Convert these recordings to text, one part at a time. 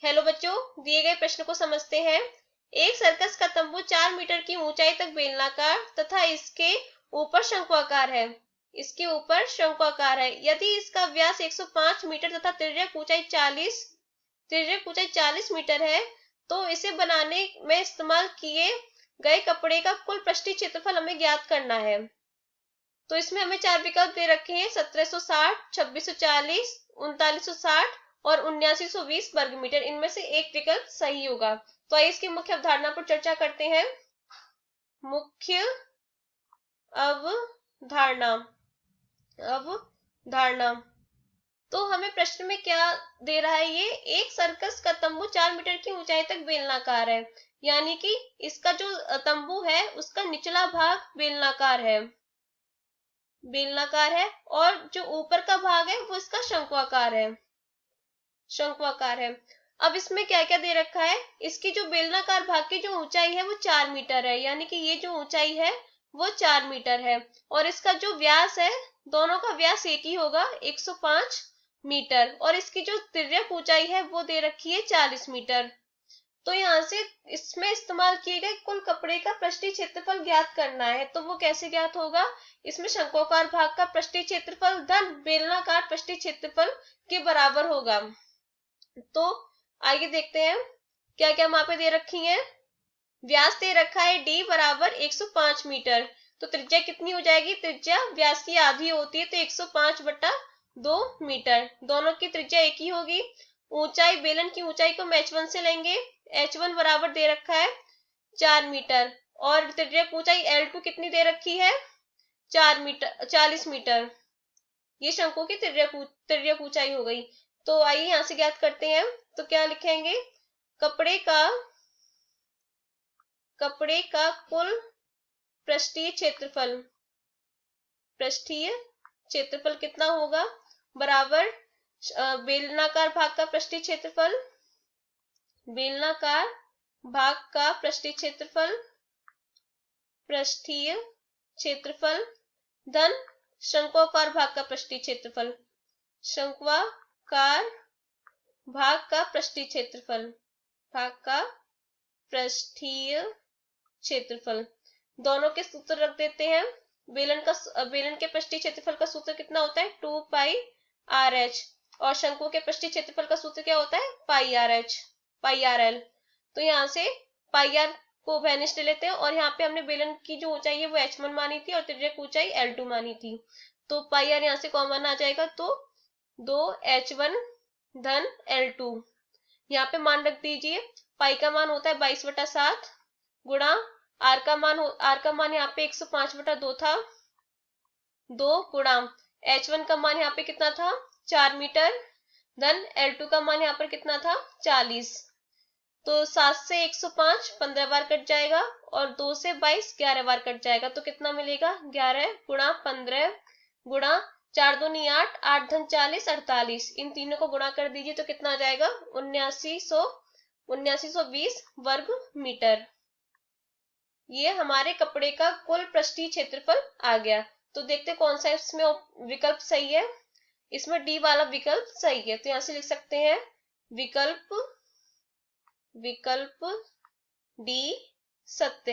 Hello बच्चों, दिए गए प्रश्न को समझते हैं। एक सर्कस का तंबू 4 मीटर की ऊंचाई तक बेलनाकार तथा इसके ऊपर शंक्वाकार है। यदि इसका व्यास 105 मीटर तथा तिर्यक ऊंचाई 40 मीटर है, तो इसे बनाने में इस्तेमाल किए गए कपड़े का कुल पृष्ठीय क्षेत्रफल हमें ज्ञात करना है। तो इसमें हमें 4 विकल्प दे रखे हैं: 1760, 2640, 3960 और 7920 वर्ग मीटर। इनमें से एक विकल्प सही होगा। तो आइए इसकी मुख्य अवधारणा पर चर्चा करते हैं। मुख्य अवधारणा अवधारणा तो हमें प्रश्न में क्या दे रहा है? ये एक सर्कस का तंबू 4 मीटर की ऊंचाई तक बेलनाकार है, यानी कि इसका जो तंबू है उसका निचला भाग बेलनाकार है और जो ऊपर का भाग है वो इसका शंक्वाकार है। अब इसमें क्या क्या दे रखा है? इसकी जो बेलनाकार भाग की जो ऊंचाई है वो 4 मीटर है, यानी कि ये जो ऊंचाई है वो 4 मीटर है। और इसका जो व्यास है, दोनों का व्यास एक ही होगा, 105 मीटर। और इसकी जो तिर्यक ऊंचाई है वो दे रखी है 40 मीटर। तो यहाँ से इसमें इस्तेमाल किए गए कुल कपड़े का पृष्ठीय क्षेत्रफल ज्ञात करना है। तो वो कैसे ज्ञात होगा? इसमें शंक्वाकार भाग का पृष्ठीय क्षेत्रफल धन बेलनाकार पृष्ठीय क्षेत्रफल के बराबर होगा। तो आइए देखते हैं क्या क्या वहां पे दे रखी है। व्यास दे रखा है d बराबर 105 मीटर। तो त्रिज्या कितनी हो जाएगी? त्रिज्या व्यास की आधी होती है, तो 105/2 मीटर। दोनों की त्रिज्या एक ही होगी। ऊंचाई, बेलन की ऊंचाई को हम h1 से लेंगे। h1 बराबर दे रखा है 4 मीटर और तिर्यक ऊंचाई L2 कितनी दे रखी है? 40 मीटर। ये शंकु की तिर्यक ऊंचाई हो गई। तो आइए यहां से ज्ञात करते हैं। तो क्या लिखेंगे? कपड़े का कुल पृष्ठीय क्षेत्रफल कितना होगा? बराबर बेलनाकार भाग का पृष्ठीय क्षेत्रफल धन शंक्वाकार भाग का पृष्ठीय क्षेत्रफल दोनों के सूत्र रख देते हैं। बेलन के पृष्ठीय क्षेत्रफल का सूत्र कितना होता है? 2πRH। और शंकु के पृष्ठीय क्षेत्रफल का सूत्र क्या होता है? πRL। तो यहाँ से πR को भैनिश ले लेते हैं और यहाँ पे हमने बेलन की जो ऊंचाई है वो h1 मानी थी और तिर्यक ऊंचाई L2 मानी थी। तो πR यहाँ से कॉमन आ जाएगा, तो 2h1 धन L2। यहाँ पे मान रख दीजिए। पाई का मान होता है 22/7 गुणा आर का मान यहाँ पे 105/2 था, 2 गुणा h1 का मान यहाँ पे कितना था? 4 मीटर धन L2 का मान यहाँ पर कितना था? 40। तो 7 से 105 15 बार कट जाएगा और 2 से 22 11 बार कट जाएगा। तो कितना मिलेगा? 11 गुणा 15 गुणा 4 दूनी 8, 8 धन 40 48। इन तीनों को गुणा कर दीजिए तो कितना आ जाएगा? 7920 वर्ग मीटर। ये हमारे कपड़े का कुल पृष्ठीय क्षेत्रफल आ गया। तो देखते कौन सा इसमें विकल्प सही है। इसमें डी वाला विकल्प सही है, तो यहां से लिख सकते हैं विकल्प डी सत्य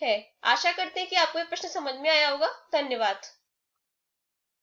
है। आशा करते हैं कि आपको ये प्रश्न समझ में आया होगा। धन्यवाद।